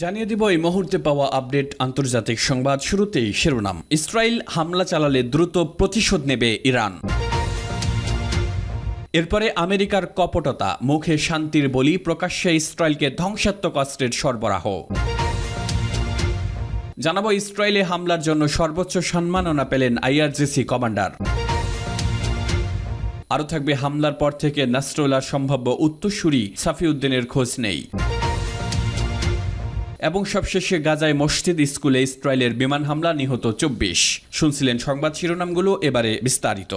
জানিয়ে দিব এই মুহূর্তে পাওয়া আপডেট আন্তর্জাতিক সংবাদ। শুরুতেই শিরোনাম। ইসরায়েল হামলা চালালে দ্রুত প্রতিশোধ নেবে ইরান। এরপরে আমেরিকার কপটতা, মুখে শান্তির বলি, প্রকাশ্যে ইসরায়েলকে ধ্বংসাত্মক অস্ত্রের সরবরাহ। জানাবো ইসরায়েলে হামলার জন্য সর্বোচ্চ সম্মাননা পেলেন আইআরজিসি কমান্ডার। আরও থাকবে হামলার পর থেকে নাসরুল্লাহর সম্ভাব্য উত্তরসূরি সাফিউদ্দিনের খোঁজ নেই। এবং সবশেষে গাজায় মসজিদ স্কুলে ইসরায়েলের বিমান হামলা, নিহত 24। শুনছিলেন সংবাদ শিরোনামগুলো, এবারে বিস্তারিত।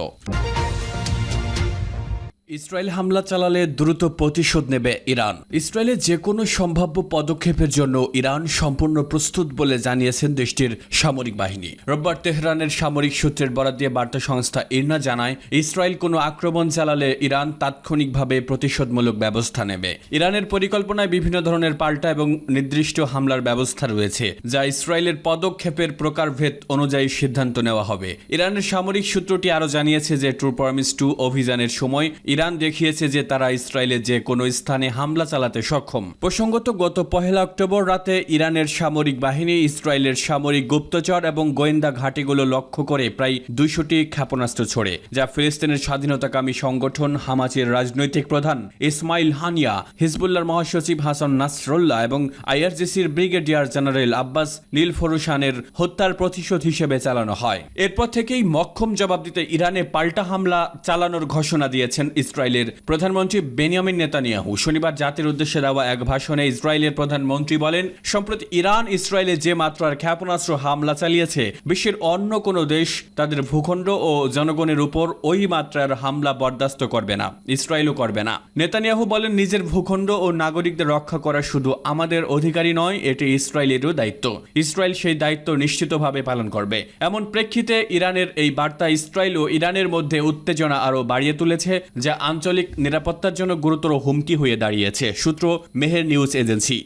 ইসরায়েল হামলা চালালে দ্রুত প্রতিশোধ নেবে ইরান। ইসরায়েলের যে কোনো সম্ভাব্য পদক্ষেপের জন্য ইরান সম্পূর্ণ প্রস্তুত বলে জানিয়েছেন দেশটির সামরিক বাহিনী। রোববার তেহরানের সামরিক সূত্রের বরাত দিয়ে বার্তা সংস্থা ইরনা জানায়, ইসরায়েল কোনো আক্রমণ চালালে ইরান তাৎক্ষণিকভাবে প্রতিশোধমূলক ব্যবস্থা নেবে। ইরানের পরিকল্পনায় বিভিন্ন ধরনের পাল্টা এবং নির্দিষ্ট হামলার ব্যবস্থা রয়েছে, যা ইসরায়েলের পদক্ষেপের প্রকারভেদ অনুযায়ী সিদ্ধান্ত নেওয়া হবে। ইরানের সামরিক সূত্রটি আরও জানিয়েছে যে ট্রু প্রমিস 2 অভিযানের সময় ইরান দেখিয়েছে যে তারা ইসরায়েলের যে কোনো স্থানে হামলা চালাতে সক্ষম। প্রসঙ্গত, গত 1 অক্টোবর রাতে ইরানের সামরিক বাহিনী ইসরায়েলের সামরিক গুপ্তচর এবং গোয়েন্দা ঘাঁটিগুলো লক্ষ্য করে প্রায় 200টি ক্ষেপণাস্ত্র ছোড়ে, যা ফিলিস্তিনের স্বাধীনতাকামী সংগঠন হামাসের রাজনৈতিক প্রধান ইসমাইল হানিয়া, হিজবুল্লাহর মহাসচিব হাসান নাসরুল্লাহ এবং আইআরজিসির ব্রিগেডিয়ার জেনারেল আব্বাস নীলফরুসানের হত্যার প্রতিশোধ হিসেবে চালানো হয়। এরপর থেকেই মক্ষম জবাব দিতে ইরানে পাল্টা হামলা চালানোর ঘোষণা দিয়েছেন ইসরায়েলের প্রধানমন্ত্রী বেনিয়ামিন নেতানিয়াহু। শনিবার জাতির উদ্দেশ্যে দেওয়া এক ভাষণে ইসরায়েলের প্রধানমন্ত্রী বলেন, সম্প্রতি ইরান ইসরায়েলে যে মাত্রার ক্ষেপণাস্ত্র হামলা চালিয়েছে, বিশ্বের অন্য কোনো দেশ তাদের ভূখণ্ড ও জনগণের উপর ওই মাত্রার হামলা বরদাস্ত করবে না, ইসরায়েলও করবে না। নেতানিয়াহু বলেন, নিজের ভূখণ্ড ও নাগরিকদের রক্ষা করা শুধু আমাদের অধিকারই নয়, এটি ইসরায়েলেরও দায়িত্ব। ইসরায়েল সেই দায়িত্ব নিশ্চিতভাবে পালন করবে। এমন প্রেক্ষিতে ইরানের এই বার্তা ইসরায়েল ও ইরানের মধ্যে উত্তেজনা আরও বাড়িয়ে তুলেছে, যা আঞ্চলিক নিরাপত্তার জন্য গুরুতর হুমকি হয়ে দাঁড়িয়েছে। সূত্র মেহের নিউজ এজেন্সি।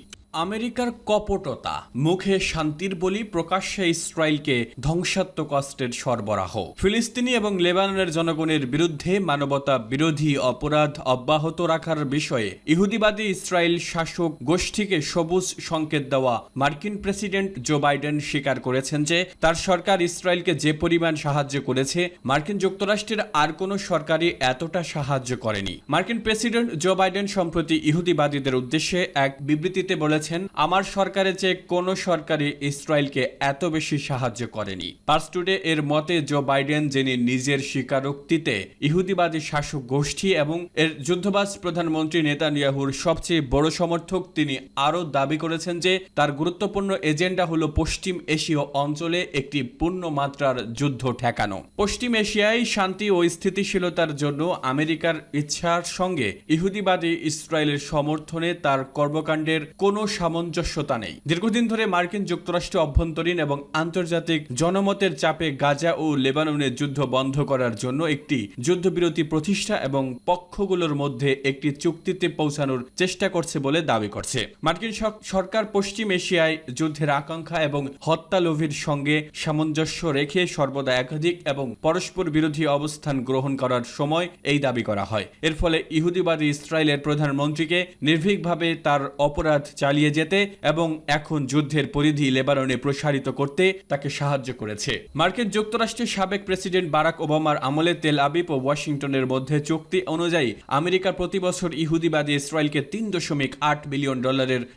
আমেরিকার কপটতা, মুখে শান্তির বলি, প্রকাশ্যে ইসরায়েলকে ধ্বংসাত্মক অস্ত্রের সরবরাহ। ফিলিস্তিনি এবং লেবাননের জনগণের বিরুদ্ধে মানবতা বিরোধী অপরাধ অব্যাহত রাখার বিষয়ে ইহুদিবাদী ইসরায়েল শাসক গোষ্ঠীকে সবুজ সংকেত দেওয়া মার্কিন প্রেসিডেন্ট জো বাইডেন স্বীকার করেছেন যে তার সরকার ইসরায়েলকে যে পরিমাণ সাহায্য করেছে, মার্কিন যুক্তরাষ্ট্রের আর কোনো সরকারই এতটা সাহায্য করেনি। মার্কিন প্রেসিডেন্ট জো বাইডেন সম্প্রতি ইহুদিবাদীদের উদ্দেশ্যে এক বিবৃতিতে বলেছেন, আমার সরকারের চেয়ে কোনো সরকারই ইসরায়েলকে এত বেশি সাহায্য করেনি। পার্স টুডে এর মতে জো বাইডেন, যিনি নিজের স্বীকারোক্তিতে ইহুদিবাদী শাসক গোষ্ঠী এবং এর যুদ্ধবাজ প্রধানমন্ত্রী নেতানিয়াহুর সবচেয়ে বড় সমর্থক, তিনি আরও দাবি করেছেন যে তার গুরুত্বপূর্ণ এজেন্ডা হলো পশ্চিম এশীয় অঞ্চলে একটি পূর্ণ মাত্রার যুদ্ধ ঠেকানো। পশ্চিম এশিয়ায় শান্তি ও স্থিতিশীলতার জন্য আমেরিকার ইচ্ছার সঙ্গে ইহুদিবাদী ইসরায়েলের সমর্থনে তার কর্মকাণ্ডের কোনো সামঞ্জস্যতা নেই। দীর্ঘদিন ধরে মার্কিন যুক্তরাষ্ট্র অভ্যন্তরীণ এবং আন্তর্জাতিক জনমতের চাপে গাজা ও লেবাননের যুদ্ধ বন্ধ করার জন্য একটি যুদ্ধবিরতি প্রতিষ্ঠা এবং পক্ষগুলোর মধ্যে একটি চুক্তিতে পৌঁছানোর চেষ্টা করছে বলে দাবি করছে। মার্কিন সরকার পশ্চিম এশিয়ায় যুদ্ধের আকাঙ্ক্ষা এবং হত্যালোভীর সঙ্গে সামঞ্জস্য রেখে সর্বদা একাধিক এবং পরস্পর বিরোধী অবস্থান গ্রহণ করার সময় এই দাবি করা হয়। এর ফলে ইহুদিবাদী ইসরায়েলের প্রধানমন্ত্রীকে নির্ভীকভাবে তার অপরাধ চালিয়ে যেতে এবং এখন যুদ্ধের পরিধি লেবাননে প্রসারিত করতে তাকে সাহায্য করেছে। মার্কিন যুক্তরাষ্ট্রের সাবেক প্রেসিডেন্ট বারাক ওবামার আমলে তেল আবিব ও ওয়াশিংটনের মধ্যে চুক্তি অনুযায়ী আমেরিকা প্রতি বছর ইহুদিবাদী ইসরায়েলকে $3.8 বিলিয়ন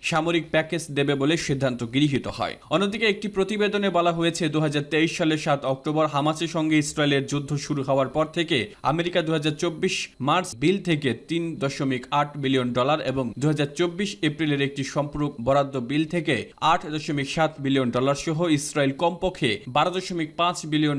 সামরিক প্যাকেজ দেবে বলে সিদ্ধান্ত গৃহীত হয়। অন্যদিকে একটি প্রতিবেদনে বলা হয়েছে, 2023 সালের 7 অক্টোবর হামাসের সঙ্গে ইসরায়েলের যুদ্ধ শুরু হওয়ার পর থেকে আমেরিকা 2024 মার্চ বিল থেকে $3.8 বিলিয়ন এবং 2024 এপ্রিলের একটি সম্পূরক বরাদ্দ বিল থেকে $8.7 বিলিয়ন সহ ইসরায়েল কমপক্ষে $12.5 বিলিয়ন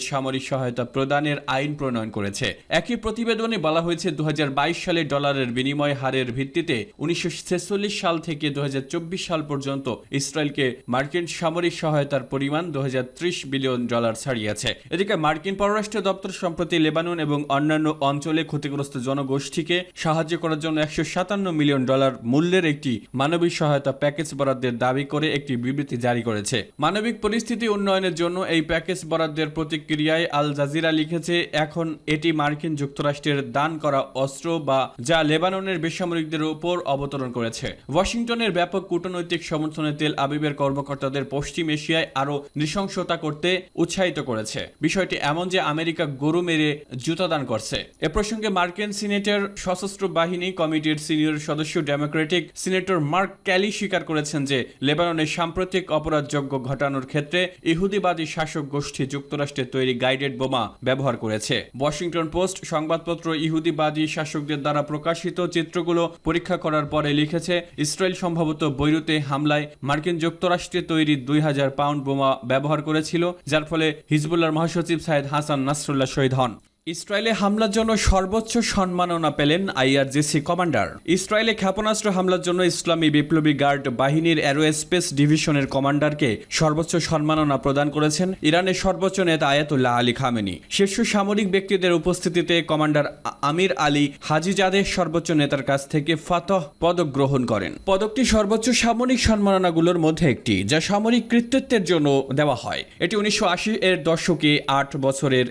সামরিক সহায়তা প্রদানের আইন প্রণয়ন করেছে। একই প্রতিবেদনে বলা হয়েছে, 2022 সালে ডলারের বিনিময় হারের ভিত্তিতে 1946 সাল থেকে 2024 সাল পর্যন্ত ইসরায়েলকে মার্কিন সামরিক সহায়তার পরিমাণ $230 বিলিয়ন ছাড়িয়েছে। এদিকে মার্কিন পররাষ্ট্র দপ্তর সম্প্রতি লেবানন এবং অন্যান্য অঞ্চলে ক্ষতিগ্রস্ত জনগোষ্ঠীকে সাহায্য করার জন্য $157 মিলিয়ন মূল্যের একটি মানবিক সহায়তা প্যাকেজ বরাদ্দের দাবি করে একটি বিবৃতি জারি করেছে। মানবিক পরিস্থিতি উন্নয়নের জন্য এই প্যাকেজ বরাদ্দের প্রতিক্রিয়ায় আল জাজিরা লিখেছে, এখন এটি মার্কিন যুক্তরাষ্ট্রের দান করা অস্ত্র বা যা লেবাননের বেসামরিকদের উপর অবতরণ করেছে। ওয়াশিংটনের ব্যাপক কূটনৈতিক সমর্থনে তেল আবিবের কর্মকর্তাদের পশ্চিম এশিয়ায় আরও নৃশংসতা করতে উৎসাহিত করেছে। বিষয়টি এমন যে আমেরিকা গরু মেরে জুতাদান করছে। এ প্রসঙ্গে মার্কিন সিনেটের সশস্ত্র বাহিনী কমিটির সিনিয়র সদস্য ডেমোক্রেটিক সিনেটর মার্ক ক্যালি স্বীকার করেছেন যে লেবাননের সাম্প্রতিক অপরাধযোগ্য ঘটানোর ক্ষেত্রে ইহুদিবাদী শাসক গোষ্ঠী যুক্তরাষ্ট্রের তৈরি গাইডেড বোমা ব্যবহার করেছে। ওয়াশিংটন পোস্ট সংবাদপত্র ইহুদিবাদী শাসকদের দ্বারা প্রকাশিত চিত্রগুলো পরীক্ষা করার পরে লিখেছে, ইসরায়েল সম্ভবত বৈরুতে হামলায় মার্কিন যুক্তরাষ্ট্রে তৈরি 2000 পাউন্ড বোমা ব্যবহার করেছিল, যার ফলে হিজবুল্লাহর মহাসচিব সাইদ হাসান নাসরুল্লাহ শহীদ হন। ইসরায়েলে হামলার জন্য সর্বোচ্চ সম্মাননা পেলেন আইআরজিসি কমান্ডার। ইসরায়েলে ক্ষেপণাস্ত্র হামলার জন্য ইসলামী বিপ্লবী গার্ড বাহিনীর অ্যারোস্পেস ডিভিশনের কমান্ডারকে সর্বোচ্চ সম্মাননা প্রদান করেছেন ইরানের সর্বোচ্চ নেতা আয়াতুল্লাহ আলী খামেনি। শীর্ষ সামরিক ব্যক্তিদের উপস্থিতিতে কমান্ডার আমির আলী হাজিজাদের সর্বোচ্চ নেতার কাছ থেকে ফাতহ পদক গ্রহণ করেন। পদকটি সর্বোচ্চ সামরিক সম্মাননাগুলোর মধ্যে একটি, যা সামরিক কৃতিত্বের জন্য দেওয়া হয়। এটি 1980 এর দশকে 8 বছরের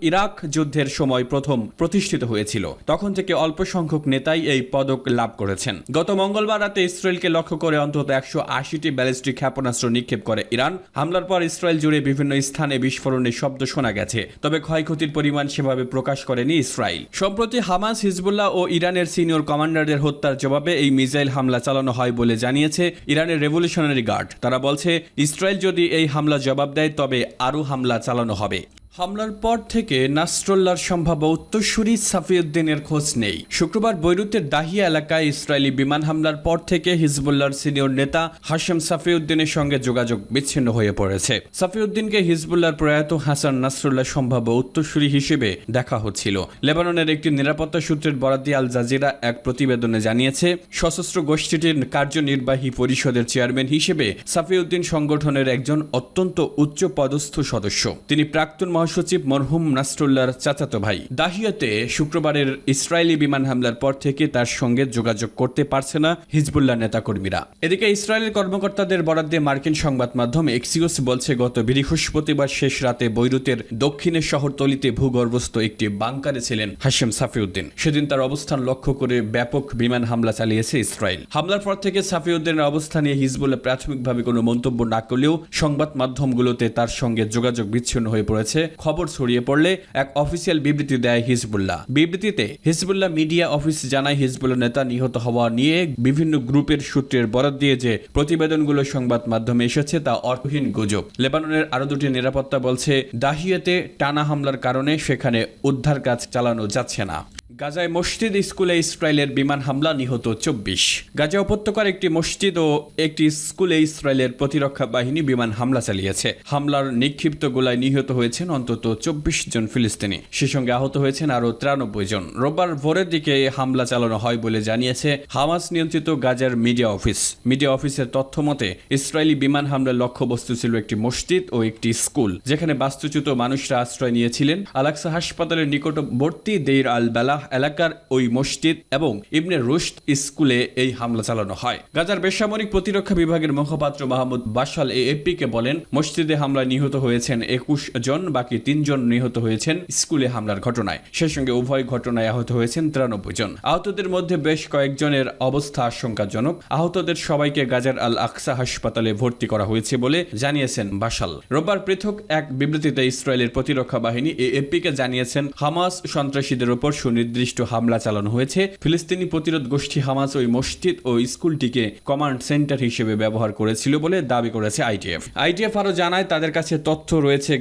ইরাক যুদ্ধের সময় প্রথম প্রতিষ্ঠিত হয়েছিল। তখন থেকে অল্প সংখ্যক নেতাই এই পদক লাভ করেছেন। গত মঙ্গলবার রাতে ইসরায়েলকে লক্ষ্য করে অন্তত 180টি ব্যালিস্টিক ক্ষেপণাস্ত্র নিক্ষেপ করে ইরান। হামলার পর ইসরায়েল জুড়ে বিভিন্ন স্থানে বিস্ফোরণের শব্দ শোনা গেছে, তবে ক্ষয়ক্ষতির পরিমাণ সেভাবে প্রকাশ করেনি ইসরায়েল। সম্প্রতি হামাস, হিজবুল্লাহ ও ইরানের সিনিয়র কমান্ডারদের হত্যার জবাবে এই মিসাইল হামলা চালানো হয় বলে জানিয়েছে ইরানের রেভলিউশনারি গার্ড। তারা বলছে, ইসরায়েল যদি এই হামলা জবাব দেয় তবে আরও হামলা চালানো হবে। হামলার পর থেকে নাসরুল্লাহর সম্ভাব্য উত্তরসূরি সাফিউদ্দিনের খোঁজ নেই। শুক্রবার বৈরুতের দাহিয়া এলাকায় ইসরায়েলি বিমান হামলার পর থেকে হিজবুল্লাহর সিনিয়র নেতা হাশেম সাফিউদ্দিনের সঙ্গে যোগাযোগ বিচ্ছিন্ন হয়ে পড়েছে। সাফিউদ্দিনকে হিজবুল্লাহর প্রয়াত হাসান নাসরুল্লাহ সম্ভাব্য উত্তরসূরি হিসেবে দেখা হচ্ছিল। লেবাননের একটি নিরাপত্তা সূত্রের বরাত দিয়ে আল জাজিরা এক প্রতিবেদনে জানিয়েছে, সশস্ত্র গোষ্ঠীটির কার্যনির্বাহী পরিষদের চেয়ারম্যান হিসেবে সাফিউদ্দিন সংগঠনের একজন অত্যন্ত উচ্চ পদস্থ সদস্য। তিনি প্রাক্তন মহাসচিব মরহুম নাসরুল্লাহর চাচাতো ভাই। দাহিয়াতে শুক্রবারের ইসরায়েলি বিমান হামলার পর থেকে তার সঙ্গে যোগাযোগ করতে পারছে না হিজবুল্লাহ নেতাকর্মীরা। এদিকে ইসরায়েলের কর্মকর্তাদের বরাত দিয়ে মার্কিন সংবাদ মাধ্যম এক্সিওস বলছে, গত বৃহস্পতিবার শেষ রাতে বৈরুতের দক্ষিণের শহরতলিতে ভূগর্ভস্থ একটি বাংকারে ছিলেন হাশেম সাফিউদ্দিন। সেদিন তার অবস্থান লক্ষ্য করে ব্যাপক বিমান হামলা চালিয়েছে ইসরায়েল। হামলার পর থেকে সাফিউদ্দিনের অবস্থা নিয়ে হিজবুল্লাহ প্রাথমিকভাবে কোনো মন্তব্য না করলেও সংবাদ মাধ্যমগুলোতে তার সঙ্গে যোগাযোগ বিচ্ছিন্ন হয়ে পড়েছে। খবর ছড়িয়ে পড়লে এক অফিসিয়াল বিবৃতি দেয় হিজবুল্লাহ। বিবৃতিতে হিজবুল্লাহ মিডিয়া অফিস জানায়, হিজবুল্লাহ নেতা নিহত হওয়া নিয়ে বিভিন্ন গ্রুপের সূত্রের বরাত দিয়ে যে প্রতিবেদনগুলো সংবাদ মাধ্যমে এসেছে তা অর্থহীন গুজব। লেবাননের আরো দুটি নিরাপত্তা বলছে, দাহিয়াতে টানা হামলার কারণে সেখানে উদ্ধার কাজ চালানো যাচ্ছে না। গাজায় মসজিদ স্কুলে ইসরায়েলের বিমান হামলা, নিহত 24। গাজা উপত্যকার একটি মসজিদ ও একটি স্কুলে ইসরায়েলের প্রতিরক্ষা বাহিনী বিমান হামলা চালিয়েছে। হামলার নিক্ষিপ্ত গোলায় নিহত হয়েছেন অন্তত 24 জন ফিলিস্তিনি। সে সঙ্গে আহত হয়েছেন আরও 93 জন। রোববার ভোরের দিকে হামলা চালানো হয় বলে জানিয়েছে হামাস নিয়ন্ত্রিত গাজার মিডিয়া অফিস। মিডিয়া অফিসের তথ্য মতে ইসরায়েলি বিমান হামলার লক্ষ্যবস্তু ছিল একটি মসজিদ ও একটি স্কুল, যেখানে বাস্তুচ্যুত মানুষরা আশ্রয় নিয়েছিলেন। আলাক্সা হাসপাতালের নিকটবর্তী দেইর আল বালাহ এলাকার ওই মসজিদ এবং ইবনে রুশদ স্কুলে এই হামলা চালানো হয়। গাজার বেসামরিক প্রতিরক্ষা বিভাগের মুখপাত্র মাহমুদ বাশাল এএফপিকে বলেন, মসজিদে হামলায় নিহত হয়েছেন 21 জন, বাকি 3 জন নিহত হয়েছেন স্কুলে হামলার ঘটনায়। সেই সঙ্গে উভয় ঘটনায় আহত হয়েছেন 93 জন। আহতদের মধ্যে বেশ কয়েকজনের অবস্থা আশঙ্কাজনক। আহতদের সবাইকে গাজার আল আকসা হাসপাতালে ভর্তি করা হয়েছে বলে জানিয়েছেন বাশাল। রোববার পৃথক এক বিবৃতিতে ইসরায়েলের প্রতিরক্ষা বাহিনী এএফপিকে জানিয়েছেন, হামাস সন্ত্রাসীদের উপর সুনির্দিষ্ট হামলা চালানো হয়েছে। ফিলিস্তিনি প্রতিরোধ গোষ্ঠী হামাস ওই মসজিদ ও স্কুলটিকে কমান্ড সেন্টার হিসেবে ব্যবহার করেছিল বলে দাবি করেছে আইডিএফ। আইডিএফ আরও জানায়, তাদের কাছে তথ্য রয়েছে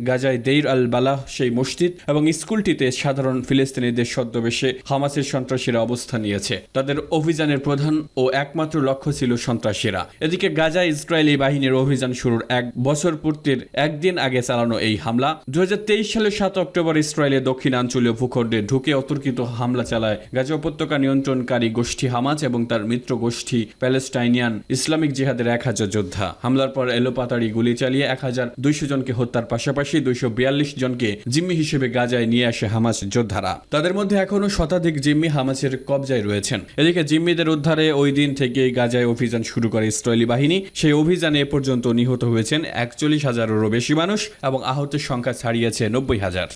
গাজায় দেইর আল বালাহ সেই মসজিদ এবং স্কুলটিতে সাধারণ ফিলিস্তিনিদের ছদ্মবেশে হামাসের সন্ত্রাসীরা অবস্থান নিয়েছে। তাদের অভিযানের প্রধান ও একমাত্র লক্ষ্য ছিল সন্ত্রাসীরা। এদিকে গাজায় ইসরায়েলি বাহিনীর অভিযান শুরুর 1 বছর পূর্তির একদিন আগে চালানো এই হামলা। 2023 সালের 7 অক্টোবর ইসরায়েলের দক্ষিণাঞ্চলীয় ভূখণ্ডে ঢুকে অতর্কিত হামলা চালায় গাজা উপত্যকা নিয়ন্ত্রণকারী গোষ্ঠী হামাস এবং তার মিত্র গোষ্ঠী প্যালেস্টাইনিয়ান ইসলামিক জিহাদের 1000 যোদ্ধা। হামলার পর এলোপাতাড়ি গুলি চালিয়ে 1200 জনকে হত্যার পাশাপাশি 242 জনকে জিম্মি হিসেবে গাজায় নিয়ে আসে হামাস যোদ্ধারা। তাদের মধ্যে এখনও শতাধিক জিম্মি হামাসের কবজায় রয়েছেন। এদিকে জিম্মিদের উদ্ধারে ওই দিন থেকে গাজায় অভিযান শুরু করে ইসরায়েলি বাহিনী। সেই অভিযানে এ পর্যন্ত নিহত হয়েছেন 41,000-এরও বেশি মানুষ এবং আহতের সংখ্যা ছাড়িয়েছে 90,000।